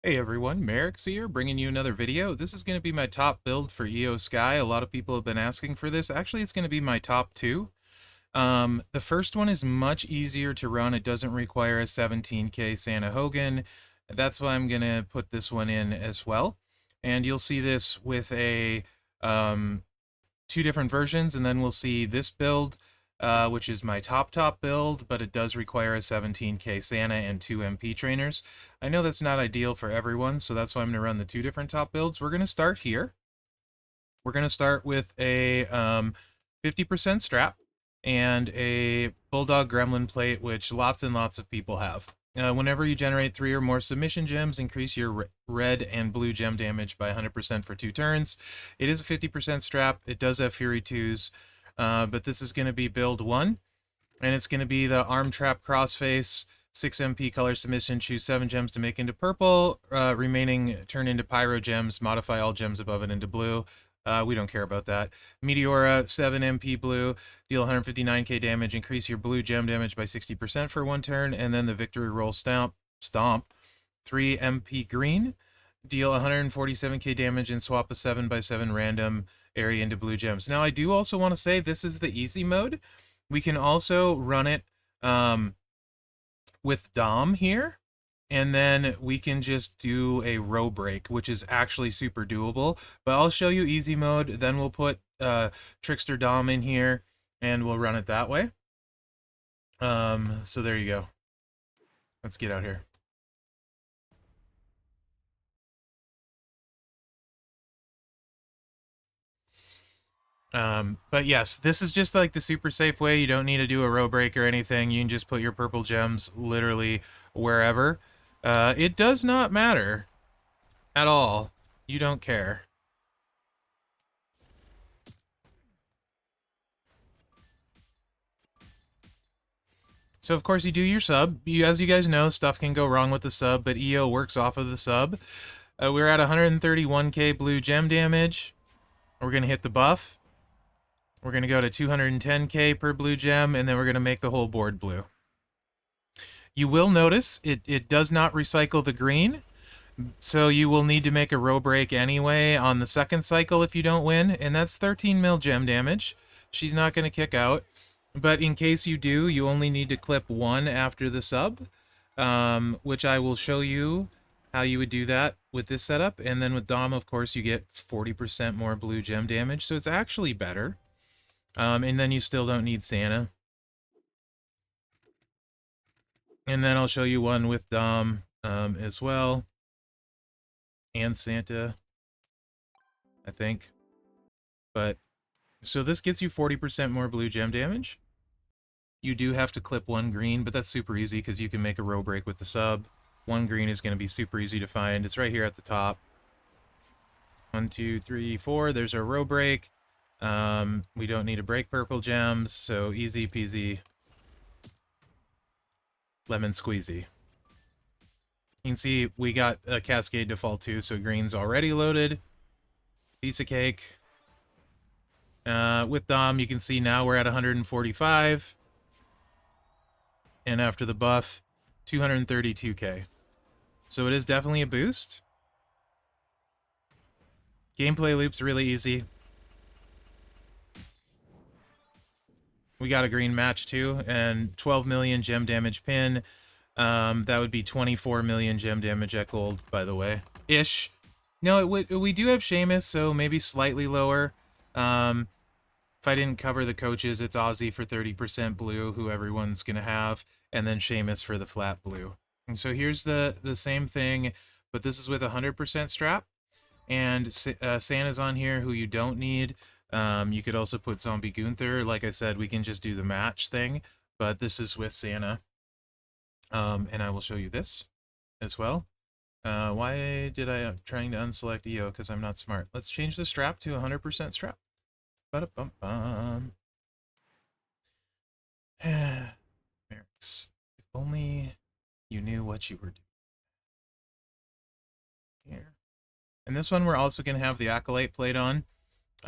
Hey everyone, Mherex here, bringing you another video. This is going to be my top build for Iyo Sky. A lot of people have been asking for this. Actually, it's going to be my top two. The first one is much easier to run. It doesn't require a 17K Santa Hogan. That's why I'm going to put this one in as well. And you'll see this with a two different versions, and then we'll see this build, which is my top build, but it does require a 17K Santa and 2 MP trainers. I know that's not ideal for everyone, so that's why I'm going to run the two different top builds. We're going to start here. We're going to start with a 50% strap and a Bulldog Gremlin plate, which lots and lots of people have. Whenever you generate 3 or more submission gems, increase your red and blue gem damage by 100% for 2 turns. It is a 50% strap. It does have Fury 2s, but this is going to be build 1, and it's going to be the Arm Trap Crossface, 6 MP color submission, choose 7 gems to make into purple, remaining turn into Pyro gems, modify all gems above it into blue. We don't care about that. Meteora, 7 MP blue, deal 159k damage, increase your blue gem damage by 60% for 1 turn, and then the Victory Roll Stomp, 3 MP green, deal 147k damage and swap a 7x7 random area into blue gems. Now, I do also want to say this is the easy mode. We can also run it with Dom here, and then we can just do a row break, which is actually super doable. But I'll show you easy mode, then we'll put Trickster Dom in here, and we'll run it that way. So there you go. Let's get out here. But yes, this is just like the super safe way. You don't need to do a row break or anything. You can just put your purple gems literally wherever. It does not matter at all. You don't care. So of course you do your sub. As you guys know, stuff can go wrong with the sub, but Iyo works off of the sub. We're at 131k blue gem damage. We're going to hit the buff. We're going to go to 210k per blue gem, and then we're going to make the whole board blue. You will notice it does not recycle the green, so you will need to make a row break anyway on the second cycle if you don't win, and that's 13 mil gem damage. She's not going to kick out, but in case you do, you only need to clip 1 after the sub, which I will show you how you would do that with this setup. And then with Dom, of course, you get 40% more blue gem damage, so it's actually better. And then you still don't need Santa. And then I'll show you one with Dom as well. And Santa, I think. But, so this gets you 40% more blue gem damage. You do have to clip 1 green, but that's super easy because you can make a row break with the sub. 1 green is going to be super easy to find. It's right here at the top. 1, 2, 3, 4. There's our row break. We don't need to break purple gems, so easy peasy. Lemon squeezy. You can see we got a Cascade default too, so green's already loaded. Piece of cake. With Dom, you can see now we're at 145. And after the buff, 232k. So it is definitely a boost. Gameplay loop's really easy. We got a green match too, and 12 million gem damage pin. That would be 24 million gem damage at gold, by the way. Ish. No, we do have Seamus, so maybe slightly lower. If I didn't cover the coaches, it's Ozzy for 30% blue, who everyone's going to have, and then Seamus for the flat blue. And so here's the same thing, but this is with 100% strap. And Santa's on here, who you don't need. You could also put Zombie Gunther. Like I said, we can just do the match thing, but this is with Santa. And I will show you this as well. Why did I'm trying to unselect Iyo? Because I'm not smart. Let's change the strap to 100% strap. Ba-da-bum-bum. Mherex, if only you knew what you were doing. Here. And this one we're also going to have the Acolyte plate on.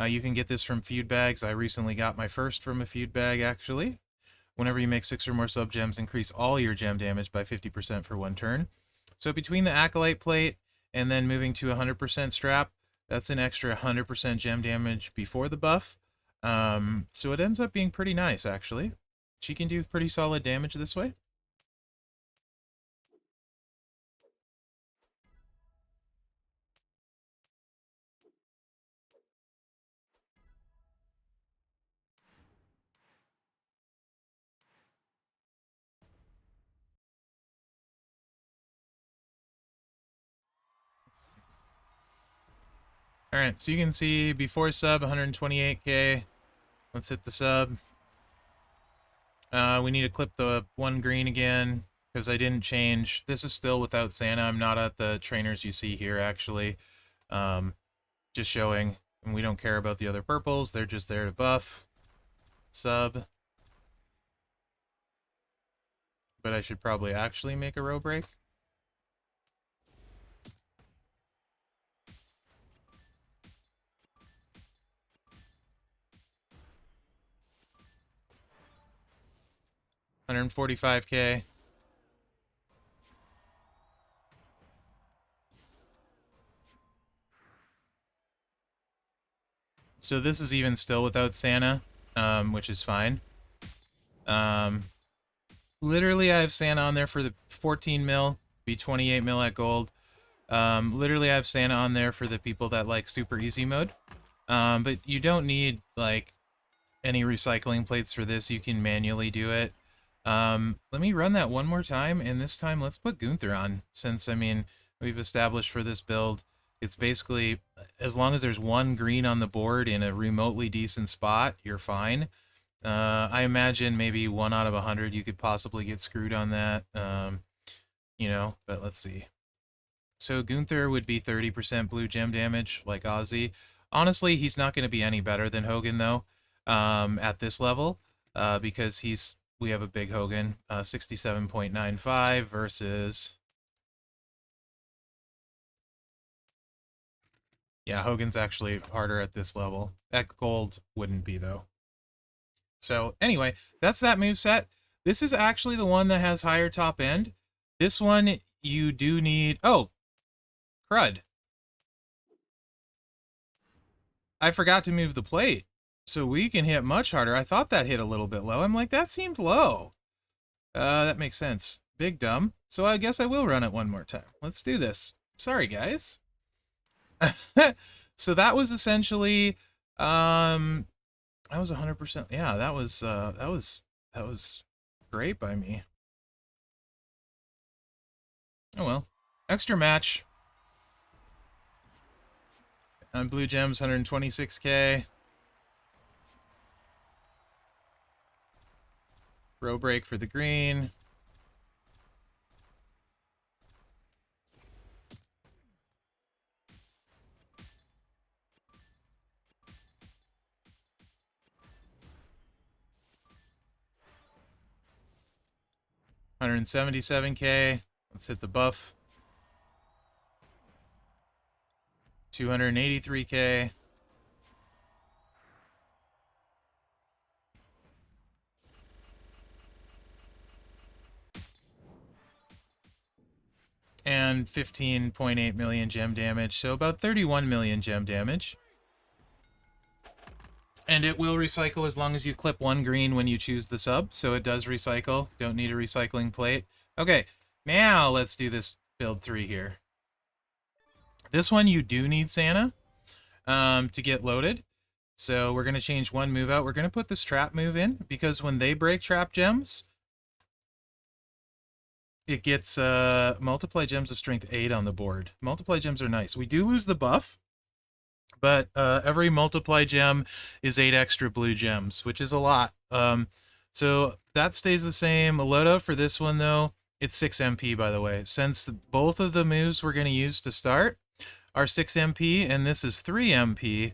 You can get this from feud bags. I recently got my first from a feud bag, actually. Whenever you make 6 or more sub gems, increase all your gem damage by 50% for 1 turn. So between the Acolyte plate and then moving to 100% strap, that's an extra 100% gem damage before the buff. So it ends up being pretty nice, actually. She can do pretty solid damage this way. All right, so you can see before sub 128k. Let's hit the sub. We need to clip the one green again because I didn't change. This is still without Santa. I'm not at the trainers you see here, actually. Just showing, and we don't care about the other purples. They're just there to buff. Sub. But I should probably actually make a row break. $145k. So this is even still without Santa, which is fine. Literally, I have Santa on there for the 14 mil, be 28 mil at gold. Literally, I have Santa on there for the people that like super easy mode. But you don't need like any recycling plates for this. You can manually do it. Let me run that one more time, and this time let's put Gunther on, since, I mean, we've established for this build, it's basically, as long as there's one green on the board in a remotely decent spot, you're fine. I imagine maybe 1 out of 100 you could possibly get screwed on that, you know, but let's see. So Gunther would be 30% blue gem damage, like Ozzy. Honestly, he's not going to be any better than Hogan, though, at this level, because we have a big Hogan, 67.95 versus... Yeah, Hogan's actually harder at this level. That gold wouldn't be, though. So, anyway, that's that moveset. This is actually the one that has higher top end. This one, you do need... Oh! Crud. I forgot to move the plate. So we can hit much harder. I thought that hit a little bit low. I'm like, that seemed low. That makes sense. Big dumb. So I guess I will run it one more time. Let's do this. Sorry, guys. So that was essentially, that was 100%. Yeah, that was great by me. Oh well. Extra match. On blue gems, 126k. Row break for the green. $177k. Let's hit the buff. 283k. And 15.8 million gem damage, so about 31 million gem damage. And it will recycle as long as you clip one green when you choose the sub, so it does recycle. Don't need a recycling plate. Okay, now let's do this build 3 here. This one you do need Santa to get loaded. So we're going to change one move out. We're going to put this trap move in, because when they break trap gems, it gets multiply gems of strength 8 on the board. Multiply gems are nice. We do lose the buff, but every multiply gem is 8 extra blue gems, which is a lot. So that stays the same. A loadout for this one, though, it's 6 MP, by the way. Since both of the moves we're going to use to start are 6 MP, and this is 3 MP,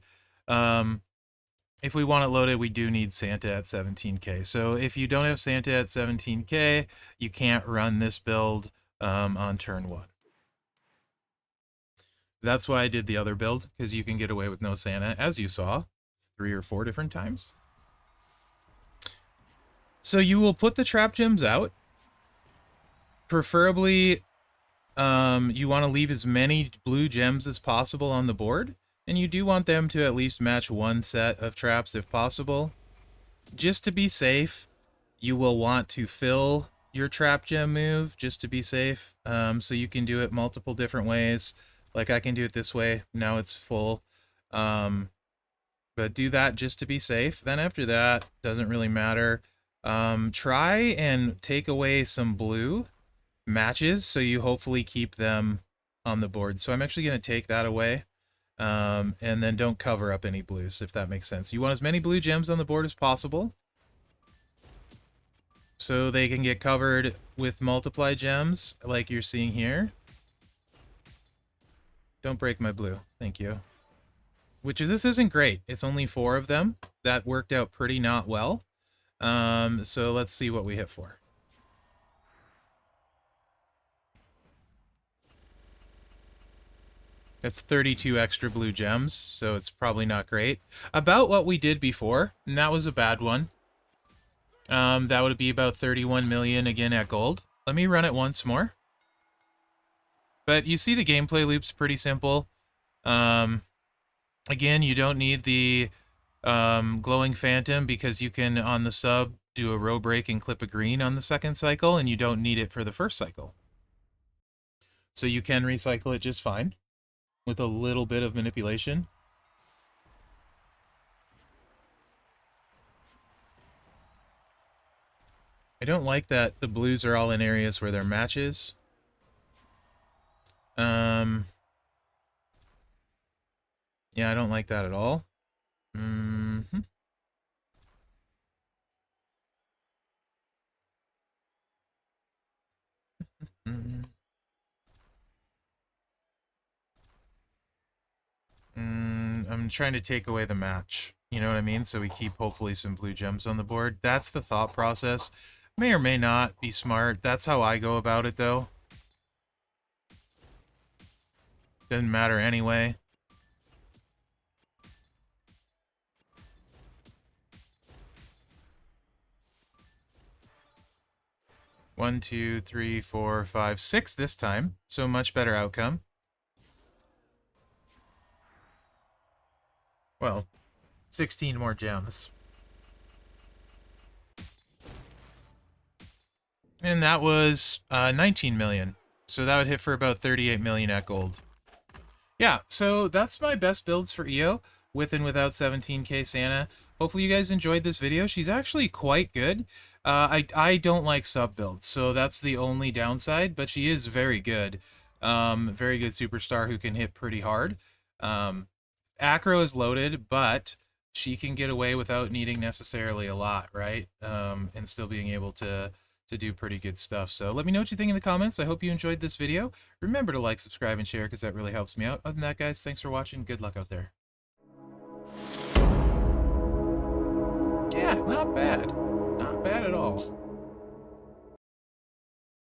if we want it loaded, we do need Santa at 17k. So if you don't have Santa at 17k, you can't run this build on turn 1. That's why I did the other build, because you can get away with no Santa, as you saw 3 or 4 different times. So you will put the trap gems out, preferably you want to leave as many blue gems as possible on the board, and you do want them to at least match one set of traps if possible. Just to be safe, you will want to fill your trap gem move just to be safe. So you can do it multiple different ways. Like I can do it this way. Now it's full. But do that just to be safe. Then after that, doesn't really matter. Try and take away some blue matches so you hopefully keep them on the board. So I'm actually going to take that away. And then don't cover up any blues, if that makes sense. You want as many blue gems on the board as possible, so they can get covered with multiply gems like you're seeing here. Don't break my blue. Thank you. This isn't great. It's only 4 of them. That worked out pretty not well. So let's see what we hit for. That's 32 extra blue gems, so it's probably not great. About what we did before, and that was a bad one. That would be about 31 million again at gold. Let me run it once more. But you see the gameplay loop's pretty simple. Again, you don't need the glowing phantom because you can, on the sub, do a row break and clip a green on the second cycle, and you don't need it for the first cycle. So you can recycle it just fine with a little bit of manipulation. I don't like that the blues are all in areas where they're matches. Yeah, I don't like that at all. I'm trying to take away the match. You know what I mean? So we keep hopefully some blue gems on the board. That's the thought process. May or may not be smart. That's how I go about it, though. Doesn't matter anyway. One, two, three, four, five, 6 this time. So much better outcome. Well, 16 more gems. And that was 19 million. So that would hit for about 38 million at gold. Yeah, so that's my best builds for Iyo, with and without 17k Santa. Hopefully you guys enjoyed this video. She's actually quite good. I don't like sub builds, so that's the only downside, but she is very good. Very good superstar who can hit pretty hard. Acro is loaded, but she can get away without needing necessarily a lot, right? And still being able to do pretty good stuff. So let me know what you think in the comments. I hope you enjoyed this video. Remember to like, subscribe, and share because that really helps me out. Other than that, guys, thanks for watching. Good luck out there. Yeah, not bad. Not bad at all.